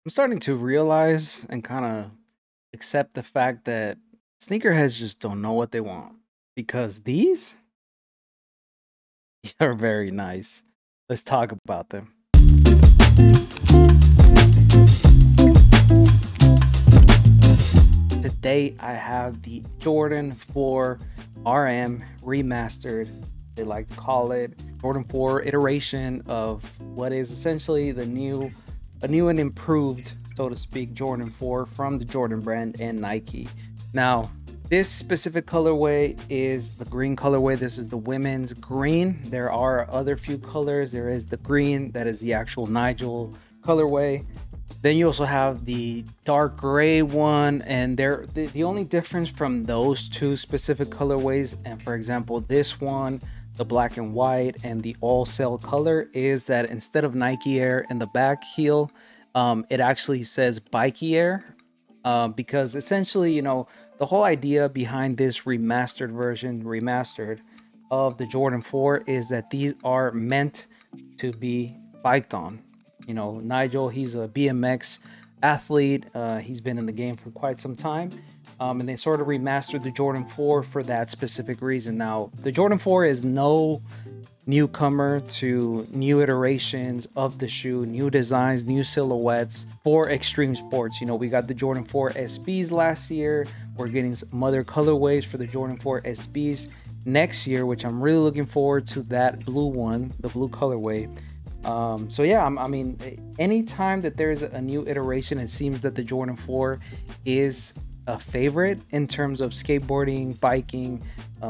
I'm starting to realize and kind of accept the fact that sneakerheads just don't know what they want because these are very nice. Let's talk about them. Today I have the Jordan 4 RM remastered. They like to call it Jordan 4 iteration of what is essentially a new and improved, so to speak, Jordan 4 from the Jordan brand and Nike. Now, this specific colorway is the green colorway. This is the women's green. There are other few colors. There is the green that is the actual Nigel colorway. Then you also have the dark gray one, and the only difference from those two specific colorways, and for example this one, the black and white and the all cell color, is that instead of Nike Air in the back heel, it actually says Bikey Air, because essentially, you know, the whole idea behind this remastered of the Jordan 4 is that these are meant to be biked on. You know, Nigel, he's a BMX athlete. He's been in the game for quite some time. And they sort of remastered the Jordan 4 for that specific reason. Now, the Jordan 4 is no newcomer to new iterations of the shoe, new designs, new silhouettes for extreme sports. You know, we got the Jordan 4 SBs last year. We're getting some other colorways for the Jordan 4 SBs next year, which I'm really looking forward to, that blue one, the blue colorway. So yeah, I mean, anytime that there's a new iteration, it seems that the Jordan 4 is a favorite in terms of skateboarding, biking,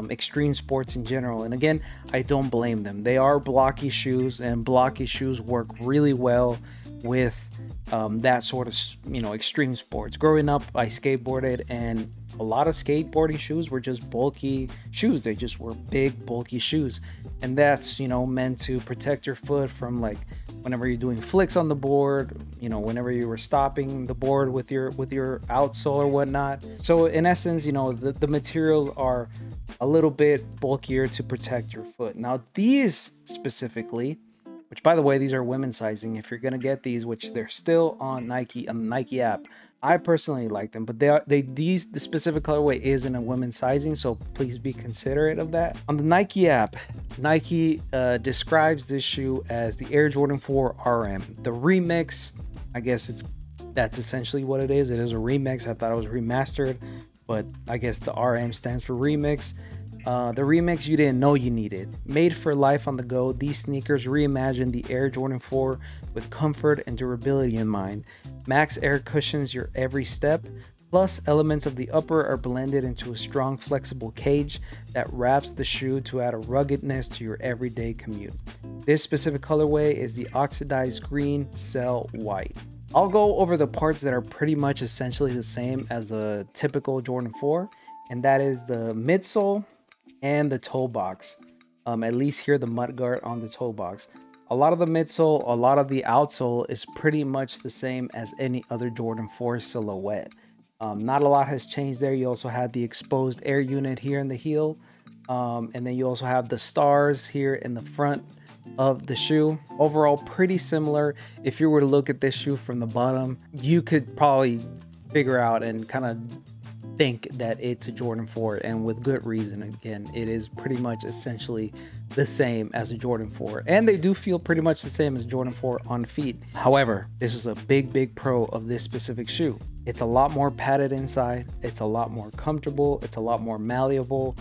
extreme sports in general. And again, I don't blame them. They are blocky shoes, and blocky shoes work really well with that sort of, you know, extreme sports. Growing up, I skateboarded, and a lot of skateboarding shoes were just bulky shoes. They just were big, bulky shoes, and that's, you know, meant to protect your foot from, like, whenever you're doing flicks on the board, you know, whenever you were stopping the board with your outsole or whatnot. So in essence, you know, the materials are a little bit bulkier to protect your foot. Now these specifically, which by the way, these are women's sizing. If you're gonna get these, which they're still on Nike, on the Nike app, I personally like them, but the specific colorway is in a women's sizing, so please be considerate of that. On the Nike app, Nike describes this shoe as the Air Jordan 4 RM. The remix, I guess that's essentially what it is. It is a remix. I thought it was remastered, but I guess the RM stands for remix. The remix you didn't know you needed. Made for life on the go, these sneakers reimagine the Air Jordan 4 with comfort and durability in mind. Max Air cushions your every step, plus elements of the upper are blended into a strong, flexible cage that wraps the shoe to add a ruggedness to your everyday commute. This specific colorway is the oxidized green cell white. I'll go over the parts that are pretty much essentially the same as the typical Jordan 4, and that is the midsole and the toe box. At least here, the mudguard on the toe box. A lot of the midsole, a lot of the outsole is pretty much the same as any other Jordan 4 silhouette. Not a lot has changed there. You also have the exposed air unit here in the heel, and then you also have the stars here in the front of the shoe. Overall, pretty similar. If you were to look at this shoe from the bottom, you could probably figure out and kind of think that it's a Jordan 4, and with good reason. Again, it is pretty much essentially the same as a Jordan 4, and they do feel pretty much the same as Jordan 4 on feet. However, this is a big pro of this specific shoe. It's a lot more padded inside, it's a lot more comfortable, it's a lot more malleable,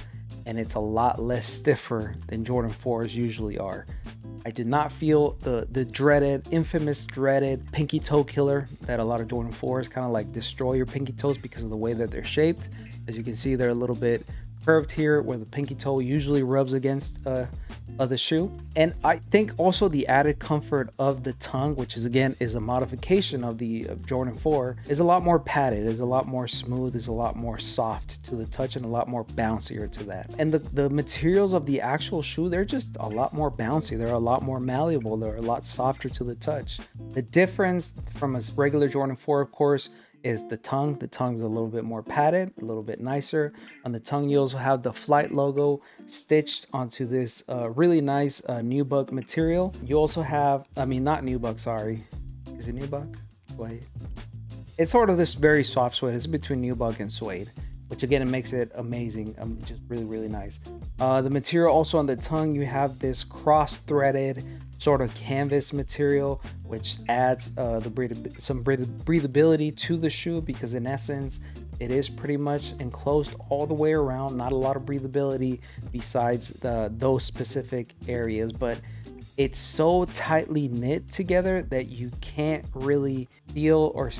and it's a lot less stiffer than Jordan 4s usually are. I did not feel the dreaded, infamous dreaded pinky toe killer that a lot of Jordan 4s kind of like destroy your pinky toes because of the way that they're shaped. As you can see, they're a little bit curved here where the pinky toe usually rubs against the shoe. And I think also the added comfort of the tongue, which is again is a modification of the Jordan 4, is a lot more padded, is a lot more smooth, is a lot more soft to the touch, and a lot more bouncier to that. And the materials of the actual shoe, they're just a lot more bouncy, they're a lot more malleable, they're a lot softer to the touch. The difference from a regular Jordan 4, of course, is the tongue. The tongue's a little bit more padded, a little bit nicer. On the tongue, you also have the Flight logo stitched onto this really nice nubuck material. You also have, I mean, not nubuck, sorry. Is it nubuck? suede. It's sort of this very soft suede. It's between nubuck and suede, which again, it makes it amazing. Just really, really nice. The material also on the tongue, you have this cross-threaded sort of canvas material, which adds some breathability to the shoe, because in essence, it is pretty much enclosed all the way around. Not a lot of breathability besides those specific areas, but it's so tightly knit together that you can't really feel or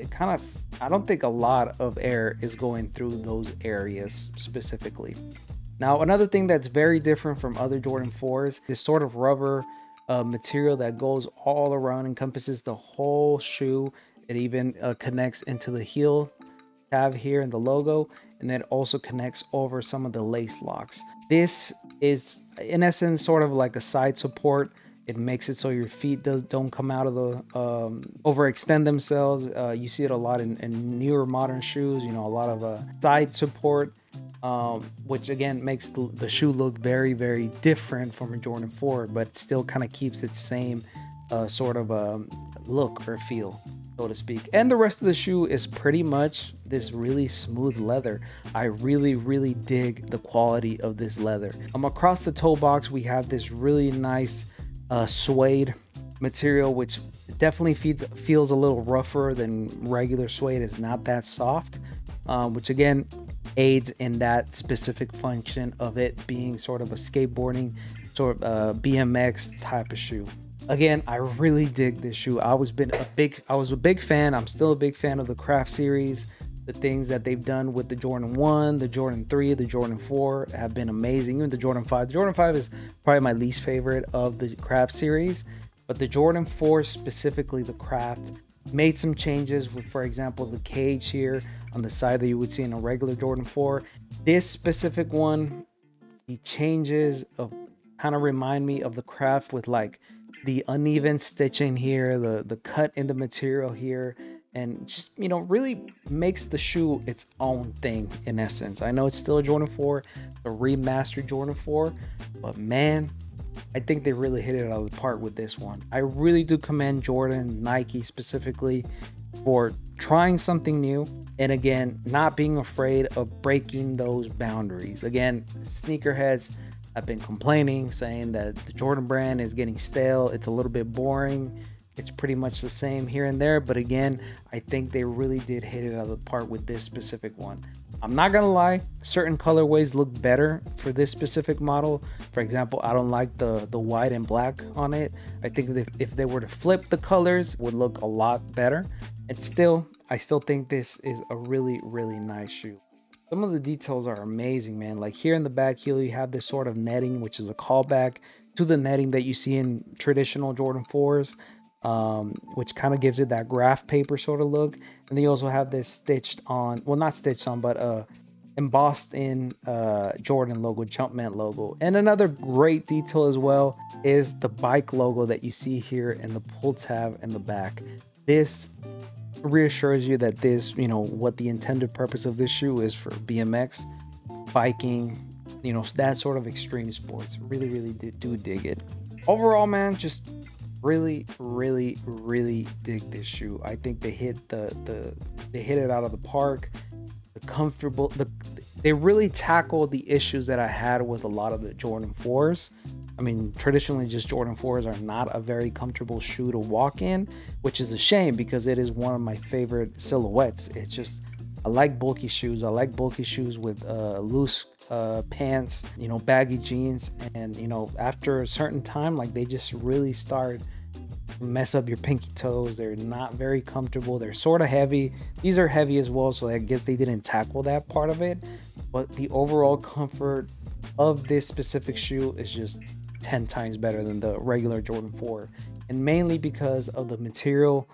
kind of, I don't think a lot of air is going through those areas specifically. Now, another thing that's very different from other Jordan 4s, this sort of rubber material that goes all around, encompasses the whole shoe. It even connects into the heel tab here in the logo, and then also connects over some of the lace locks. This is in essence sort of like a side support. It makes it so your feet don't come out of the overextend themselves. You see it a lot in newer modern shoes, you know, a lot of side support, which again makes the shoe look very, very different from a Jordan 4, but still kind of keeps its same sort of look or feel, so to speak. And the rest of the shoe is pretty much this really smooth leather. I really, really dig the quality of this leather. Across the toe box, we have this really nice suede material, which definitely feels a little rougher than regular suede. It's not that soft, which again aids in that specific function of it being sort of a skateboarding sort of BMX type of shoe. Again, I really dig this shoe. I was a big fan. I'm still a big fan of the Craft series. The things that they've done with the Jordan 1, the Jordan 3, the Jordan 4 have been amazing. Even the Jordan 5. The Jordan 5 is probably my least favorite of the Craft series. But the Jordan 4, specifically the Craft, made some changes with, for example, the cage here on the side that you would see in a regular Jordan 4. This specific one, the changes of kind of remind me of the Craft, with like the uneven stitching here, the cut in the material here, and just, you know, really makes the shoe its own thing in essence. I know it's still a Jordan 4, a remastered Jordan 4, but man, I think they really hit it out of the park with this one. I really do commend Jordan, Nike specifically, for trying something new, and again, not being afraid of breaking those boundaries. Again, sneakerheads have been complaining, saying that the Jordan brand is getting stale. It's a little bit boring. It's pretty much the same here and there, but again, I think they really did hit it out of the park with this specific one. I'm not gonna lie, certain colorways look better for this specific model. For example, I don't like the white and black on it. I think that if they were to flip the colors, it would look a lot better. And still, I still think this is a really, really nice shoe. Some of the details are amazing, man. Like here in the back heel, you have this sort of netting, which is a callback to the netting that you see in traditional Jordan 4s. Which kind of gives it that graph paper sort of look. And then you also have this stitched on, well, not stitched on, but embossed in Jordan logo, Jumpman logo. And another great detail as well is the bike logo that you see here in the pull tab in the back. This reassures you that this, you know, what the intended purpose of this shoe is for BMX, biking, you know, that sort of extreme sports. Really, really do dig it. Overall, man, just really dig this shoe. I think they hit they hit it out of the park. They really tackled the issues that I had with a lot of the Jordan 4s. I mean, traditionally just Jordan 4s are not a very comfortable shoe to walk in, which is a shame because it is one of my favorite silhouettes. It's just, I like bulky shoes. I like bulky shoes with loose pants, you know, baggy jeans, and you know, after a certain time, like, they just really start to mess up your pinky toes. They're not very comfortable. They're sort of heavy. These are heavy as well, so I guess they didn't tackle that part of it, but the overall comfort of this specific shoe is just 10 times better than the regular Jordan 4, and mainly because of the material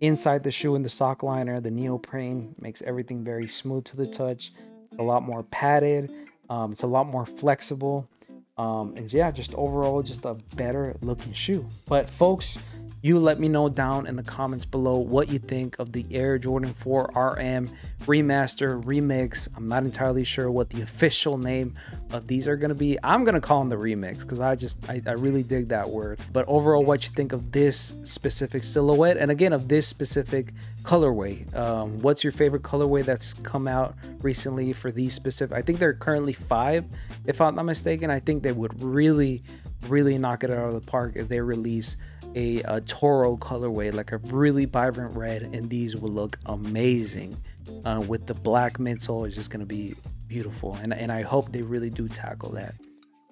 inside the shoe and the sock liner. The neoprene makes everything very smooth to the touch, a lot more padded. It's a lot more flexible, and yeah, just overall just a better looking shoe. But folks, You let me know down in the comments below what you think of the Air Jordan 4 RM remaster remix. I'm not entirely sure what the official name of these are going to be. I'm going to call them the remix because I really dig that word. But overall, what you think of this specific silhouette, and again of this specific colorway? What's your favorite colorway that's come out recently for these specific? I think there are currently 5, if I'm not mistaken. I think they would really knock it out of the park if they release a Toro colorway, like a really vibrant red, and these will look amazing with the black midsole. Is just going to be beautiful, and I hope they really do tackle that.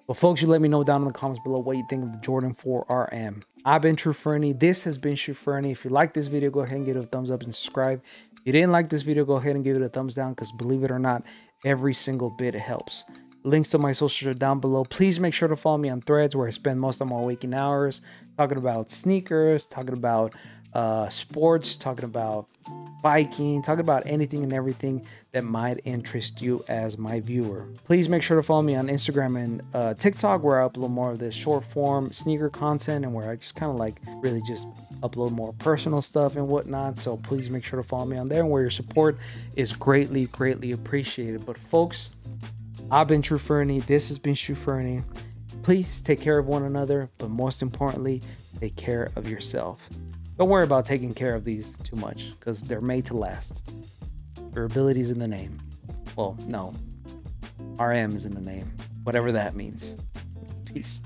But folks, you let me know down in the comments below what you think of the Jordan 4 RM. I've been True Fernie. This has been True Fernie. If you like this video, go ahead and give it a thumbs up and subscribe. If you didn't like this video, go ahead and give it a thumbs down, because believe it or not, every single bit helps. Links to my socials are down below. Please make sure to follow me on Threads, where I spend most of my waking hours talking about sneakers, talking about sports, talking about biking, talking about anything and everything that might interest you as my viewer. Please make sure to follow me on Instagram and TikTok, where I upload more of this short form sneaker content, and where I just kind of like really just upload more personal stuff and whatnot. So please make sure to follow me on there, and where your support is greatly appreciated. But folks, I've been True Fernie. This has been True Fernie. Please take care of one another, but most importantly, take care of yourself. Don't worry about taking care of these too much, because they're made to last. Durability is in the name. Well, no. RM is in the name. Whatever that means. Peace.